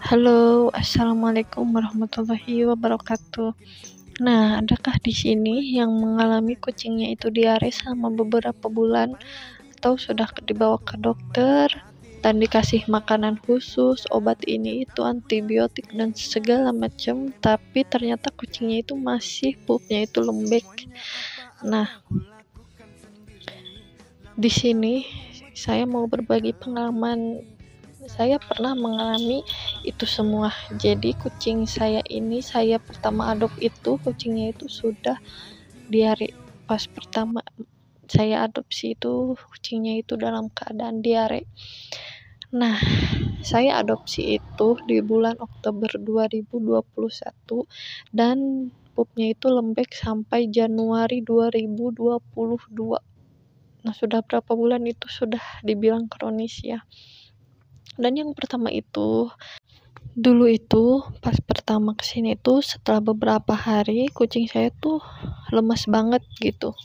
Halo, assalamualaikum warahmatullahi wabarakatuh. Nah, adakah di sini yang mengalami kucingnya itu diare selama beberapa bulan atau sudah dibawa ke dokter dan dikasih makanan khusus, obat ini itu antibiotik dan segala macam, tapi ternyata kucingnya itu masih pupnya itu lembek. Nah, di sini saya mau berbagi pengalaman. Saya pernah mengalami itu semua. Jadi kucing saya ini, saya pertama adopt itu kucingnya itu sudah diare. Pas pertama saya adopsi itu kucingnya itu dalam keadaan diare. Nah, saya adopsi itu di bulan Oktober 2021 dan pupnya itu lembek sampai Januari 2022. Nah, sudah berapa bulan itu sudah dibilang kronis ya. Dan yang pertama itu, dulu itu pas pertama kesini tuh setelah beberapa hari kucing saya tuh lemas banget gitu.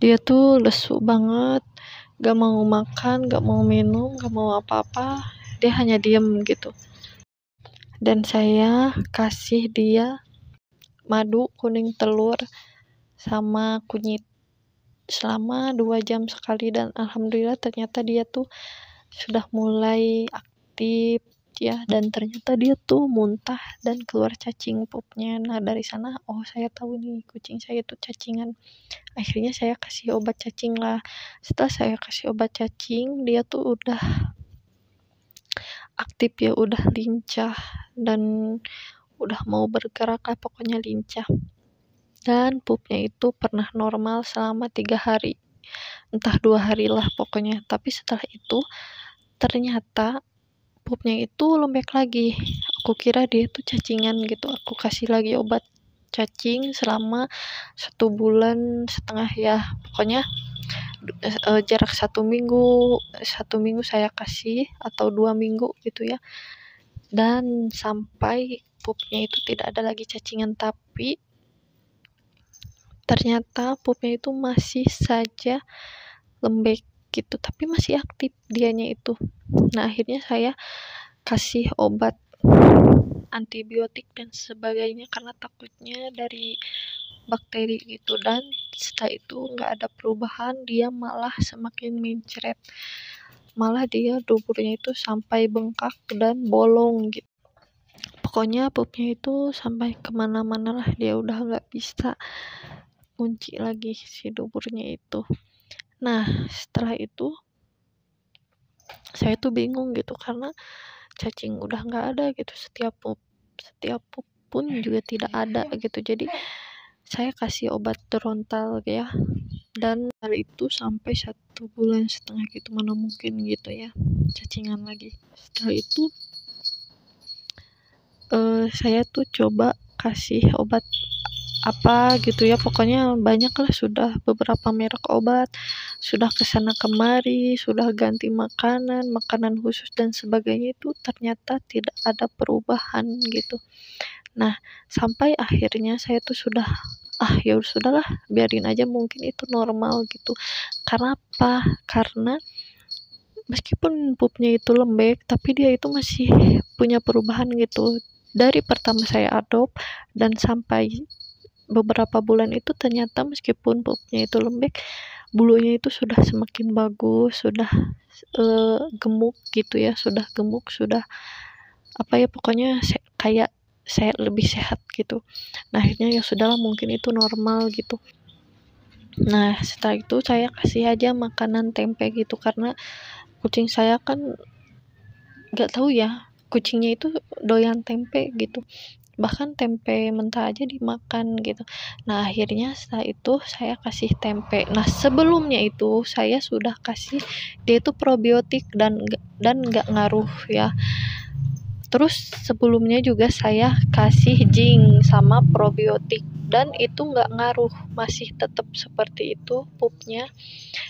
Dia tuh lesu banget, gak mau makan, gak mau minum, gak mau apa-apa. Dia hanya diem gitu. Dan saya kasih dia madu kuning telur sama kunyit selama 2 jam sekali, dan alhamdulillah ternyata dia tuh sudah mulai aktif ya, dan ternyata dia tuh muntah dan keluar cacing pupnya. Nah, dari sana saya tahu nih kucing saya tuh cacingan. Akhirnya saya kasih obat cacing lah. Setelah saya kasih obat cacing, dia tuh udah aktif ya, udah lincah dan udah mau bergerak lah, pokoknya lincah. Dan pupnya itu pernah normal selama 3 hari, entah 2 hari lah pokoknya. Tapi setelah itu ternyata pupnya itu lembek lagi. Aku kira dia tuh cacingan gitu. Aku kasih lagi obat cacing selama 1,5 bulan ya. Pokoknya jarak 1 minggu saya kasih, atau 2 minggu gitu ya. Dan sampai pupnya itu tidak ada lagi cacingan, tapi ternyata pupnya itu masih saja lembek gitu, tapi masih aktif dianya itu. Nah, akhirnya saya kasih obat antibiotik dan sebagainya karena takutnya dari bakteri gitu, dan setelah itu nggak ada perubahan, dia malah semakin mencret, malah dia duburnya itu sampai bengkak dan bolong gitu. Pokoknya pupnya itu sampai kemana-mana lah, dia udah nggak bisa kunci lagi si duburnya itu. Nah, setelah itu saya tuh bingung gitu karena cacing udah nggak ada gitu, setiap pup pun juga tidak ada gitu. Jadi saya kasih obat Rontal ya, dan hal itu sampai 1,5 bulan gitu, mana mungkin gitu ya cacingan lagi. Setelah itu saya tuh coba kasih obat apa gitu ya, pokoknya banyak lah, sudah beberapa merek obat, sudah kesana kemari, sudah ganti makanan khusus dan sebagainya, itu ternyata tidak ada perubahan gitu. Nah, sampai akhirnya saya tuh sudah ya sudahlah, biarin aja, mungkin itu normal gitu. Karena apa? Karena meskipun pupnya itu lembek, tapi dia itu masih punya perubahan gitu. Dari pertama saya adopt dan sampai beberapa bulan itu, ternyata meskipun pupnya itu lembek, bulunya itu sudah semakin bagus, sudah gemuk gitu ya, sudah gemuk, sudah apa ya, pokoknya kayak saya lebih sehat gitu. Nah, akhirnya ya sudahlah, mungkin itu normal gitu. Nah, setelah itu saya kasih aja makanan tempe gitu, karena kucing saya kan nggak tahu ya, kucingnya itu doyan tempe gitu, bahkan tempe mentah aja dimakan gitu. Nah, akhirnya setelah itu saya kasih tempe. Nah, sebelumnya itu saya sudah kasih dia itu probiotik dan nggak ngaruh ya. Terus sebelumnya juga saya kasih zinc sama probiotik dan itu nggak ngaruh, masih tetap seperti itu pupnya.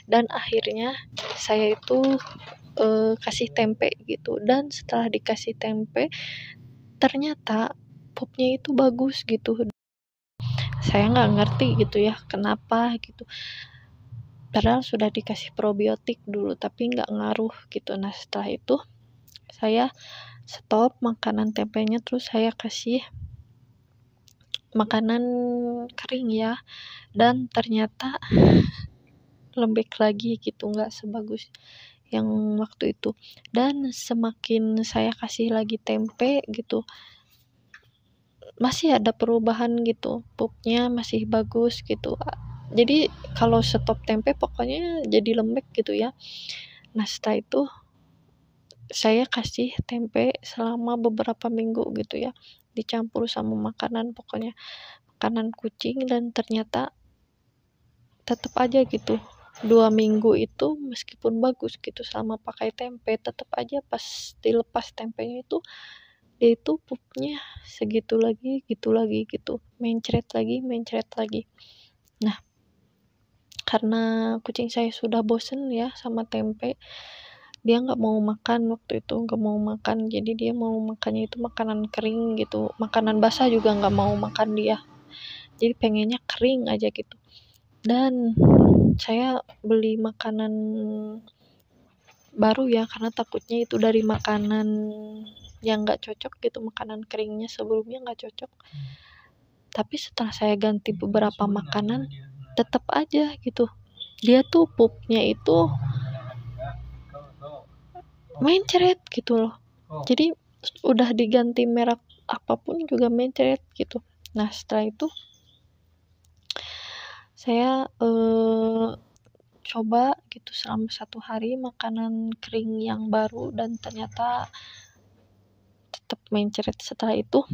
Dan akhirnya saya itu kasih tempe gitu, dan setelah dikasih tempe ternyata pupnya itu bagus gitu. Saya nggak ngerti gitu ya kenapa gitu, padahal sudah dikasih probiotik dulu tapi nggak ngaruh gitu. Nah, setelah itu saya stop makanan tempenya, terus saya kasih makanan kering ya, dan ternyata lembek lagi gitu, nggak sebagus yang waktu itu. Dan semakin saya kasih lagi tempe gitu, masih ada perubahan gitu, pupnya masih bagus gitu. Jadi kalau stop tempe pokoknya jadi lembek gitu ya. Nah setelah itu saya kasih tempe selama beberapa minggu gitu ya, dicampur sama makanan, pokoknya makanan kucing, dan ternyata tetap aja gitu, 2 minggu itu meskipun bagus gitu selama pakai tempe, tetap aja pas dilepas tempenya itu, dia itu pupnya segitu lagi gitu, mencret lagi. Nah karena kucing saya sudah bosen ya sama tempe, dia nggak mau makan waktu itu, nggak mau makan, jadi dia mau makannya itu makanan kering gitu, makanan basah juga nggak mau makan dia, jadi pengennya kering aja gitu. Dan saya beli makanan baru ya, karena takutnya itu dari makanan yang nggak cocok gitu, makanan keringnya sebelumnya nggak cocok. Tapi setelah saya ganti beberapa makanan, tetap aja gitu, dia tuh pupnya itu mencret gitu loh. Jadi udah diganti merek apapun juga mencret gitu. Nah setelah itu saya coba gitu selama 1 hari makanan kering yang baru, dan ternyata tetap mencret. Setelah itu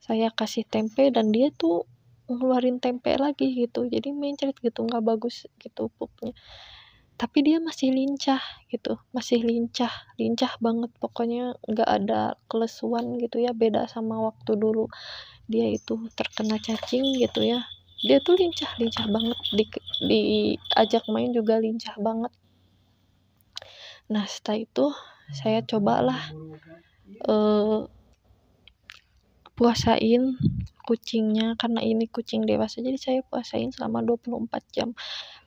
saya kasih tempe dan dia tuh ngeluarin tempe lagi gitu, jadi mencret gitu, nggak bagus gitu pupnya. Tapi dia masih lincah gitu, masih lincah banget, pokoknya nggak ada kelesuan gitu ya, beda sama waktu dulu dia itu terkena cacing gitu ya. Dia tuh lincah banget, diajak main juga lincah banget. Nah setelah itu saya cobalah puasain kucingnya, karena ini kucing dewasa jadi saya puasain selama 24 jam.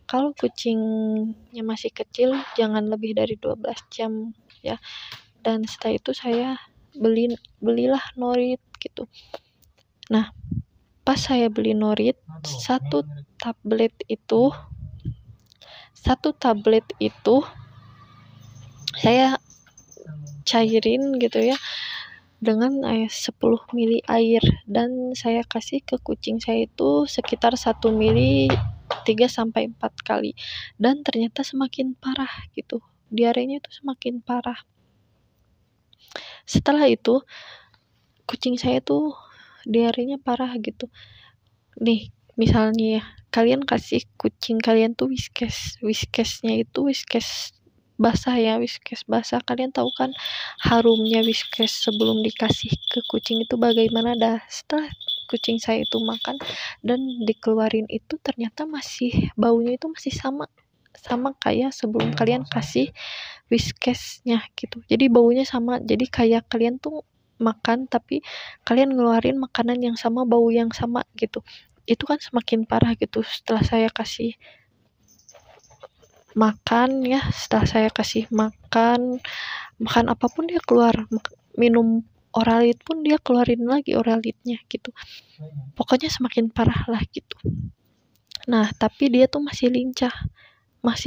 Kalau kucingnya masih kecil jangan lebih dari 12 jam ya. Dan setelah itu saya belilah Norit gitu. Nah pas saya beli Norit, satu tablet itu saya cairin gitu ya dengan 10 mili air, dan saya kasih ke kucing saya itu sekitar 1 mili 3-4 kali, dan ternyata semakin parah gitu, diarenya itu semakin parah. Setelah itu kucing saya tuh diarenya parah gitu. Nih misalnya ya, kalian kasih kucing kalian tuh Whiskesnya itu Whiskes basah ya, Whiskes basah. Kalian tahu kan harumnya Whiskes sebelum dikasih ke kucing itu bagaimana. Dah setelah kucing saya itu makan dan dikeluarin itu, ternyata masih baunya itu masih sama kayak sebelum kalian kasih Whiskesnya gitu. Jadi baunya sama, jadi kayak kalian tuh makan tapi kalian ngeluarin makanan yang sama, bau yang sama gitu. Itu kan semakin parah gitu. Setelah saya kasih makan ya, setelah saya kasih makan apapun dia keluar, minum Oralit pun dia keluarin lagi Oralitnya gitu, pokoknya semakin parah lah gitu. Nah tapi dia tuh masih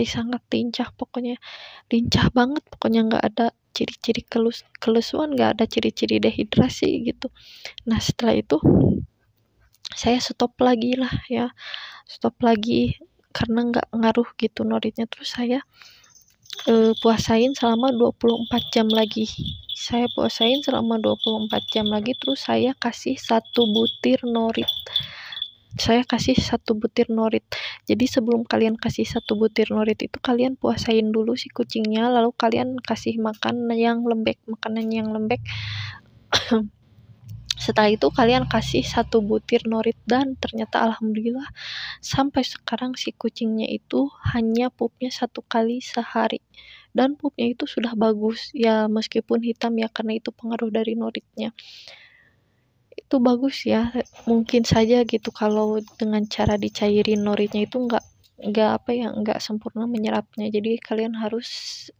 sangat lincah, pokoknya lincah banget, pokoknya nggak ada ciri-ciri kelesuan, nggak ada ciri-ciri dehidrasi gitu. Nah setelah itu saya stop lagi karena nggak ngaruh gitu Noritnya. Terus saya puasain selama 24 jam lagi. Terus saya kasih 1 butir Norit. Jadi sebelum kalian kasih 1 butir Norit itu, kalian puasain dulu si kucingnya, lalu kalian kasih makanan yang lembek. Setelah itu kalian kasih 1 butir Norit, dan ternyata alhamdulillah sampai sekarang si kucingnya itu hanya pupnya 1 kali sehari, dan pupnya itu sudah bagus ya, meskipun hitam ya karena itu pengaruh dari Noritnya. Itu bagus ya, mungkin saja gitu kalau dengan cara dicairin Noritnya itu nggak sempurna menyerapnya, jadi kalian harus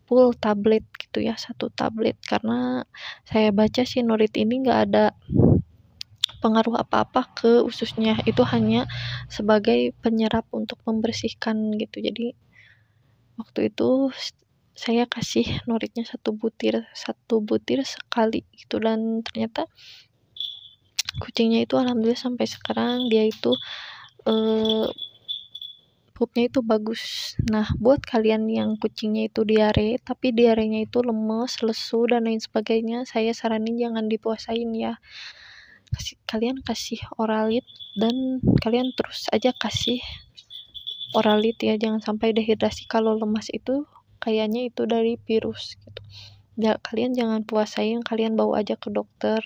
full tablet gitu ya, 1 tablet, karena saya baca sih Nurit ini nggak ada pengaruh apa-apa ke ususnya, itu hanya sebagai penyerap untuk membersihkan gitu. Jadi waktu itu saya kasih Nuritnya 1 butir sekali gitu, dan ternyata kucingnya itu alhamdulillah sampai sekarang dia itu pupnya itu bagus. Nah, buat kalian yang kucingnya itu diare, tapi diarenya itu lemes, lesu, dan lain sebagainya, saya saranin jangan dipuasain ya. Kalian kasih Oralit, dan kalian terus aja kasih Oralit ya, jangan sampai dehidrasi. Kalau lemas itu kayaknya itu dari virus gitu. Ya, kalian jangan puasain, kalian bawa aja ke dokter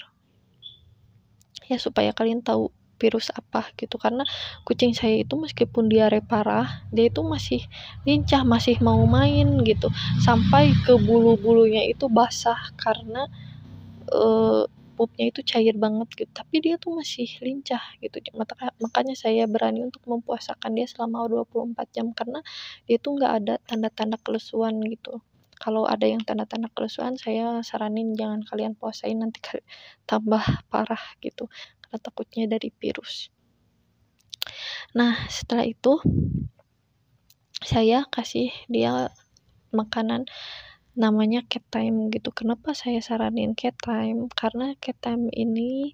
ya, supaya kalian tahu virus apa gitu. Karena kucing saya itu meskipun diare parah, dia itu masih lincah, masih mau main gitu, sampai ke bulu-bulunya itu basah karena pupnya itu cair banget gitu, tapi dia tuh masih lincah gitu. Makanya saya berani untuk mempuasakan dia selama 24 jam, karena dia tuh nggak ada tanda-tanda kelesuan gitu. Kalau ada yang tanda-tanda kelesuan, saya saranin jangan kalian puasain, nanti tambah parah gitu, karena takutnya dari virus. Nah, setelah itu saya kasih dia makanan namanya cat time gitu. Kenapa saya saranin cat time? Karena cat time ini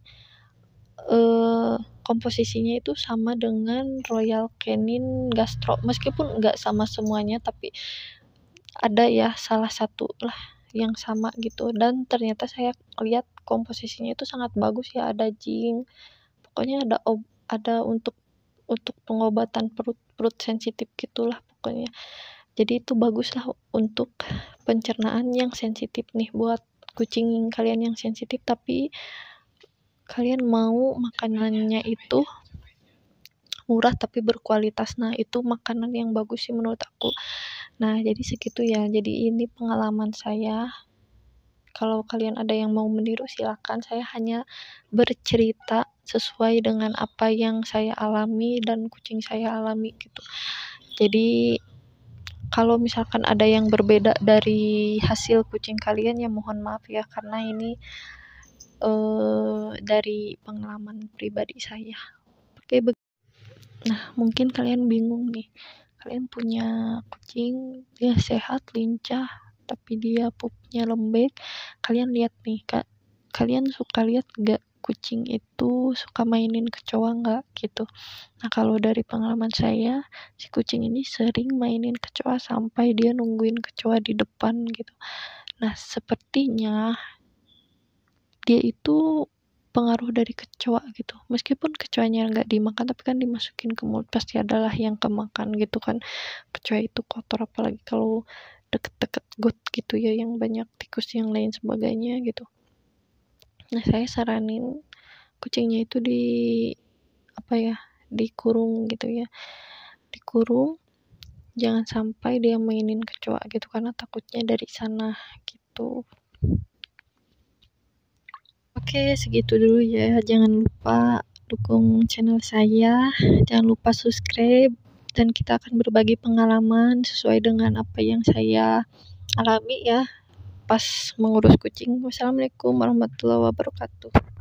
komposisinya itu sama dengan Royal Canin Gastro. Meskipun nggak sama semuanya, tapi ada ya salah satu lah yang sama gitu. Dan ternyata saya lihat komposisinya itu sangat bagus ya. Ada zinc, pokoknya ada untuk pengobatan perut sensitif gitulah pokoknya. Jadi itu bagus lah untuk pencernaan yang sensitif nih, buat kucing kalian yang sensitif tapi kalian mau makanannya itu murah tapi berkualitas. Nah, itu makanan yang bagus sih menurut aku. Nah, jadi segitu ya. Jadi ini pengalaman saya. Kalau kalian ada yang mau meniru silakan. Saya hanya bercerita sesuai dengan apa yang saya alami dan kucing saya alami gitu. Jadi kalau misalkan ada yang berbeda dari hasil kucing kalian ya mohon maaf ya, karena ini dari pengalaman pribadi saya. Oke, nah mungkin kalian bingung nih, kalian punya kucing dia sehat lincah tapi dia pupnya lembek. Kalian lihat nih kak, kalian suka lihat gak kucing itu suka mainin kecoa nggak gitu. Nah, kalau dari pengalaman saya, si kucing ini sering mainin kecoa sampai dia nungguin kecoa di depan gitu. Nah, sepertinya dia itu pengaruh dari kecoa gitu. Meskipun kecoanya nggak dimakan, tapi kan dimasukin ke mulut, pasti adalah yang kemakan gitu kan. Kecoa itu kotor, apalagi kalau deket-deket got gitu ya, yang banyak tikus yang lain sebagainya gitu. Nah, saya saranin kucingnya itu dikurung gitu ya, dikurung, jangan sampai dia mainin kecoa gitu, karena takutnya dari sana gitu. Oke, segitu dulu ya, jangan lupa dukung channel saya, jangan lupa subscribe, dan kita akan berbagi pengalaman sesuai dengan apa yang saya alami ya pas mengurus kucing. Wassalamualaikum warahmatullahi wabarakatuh.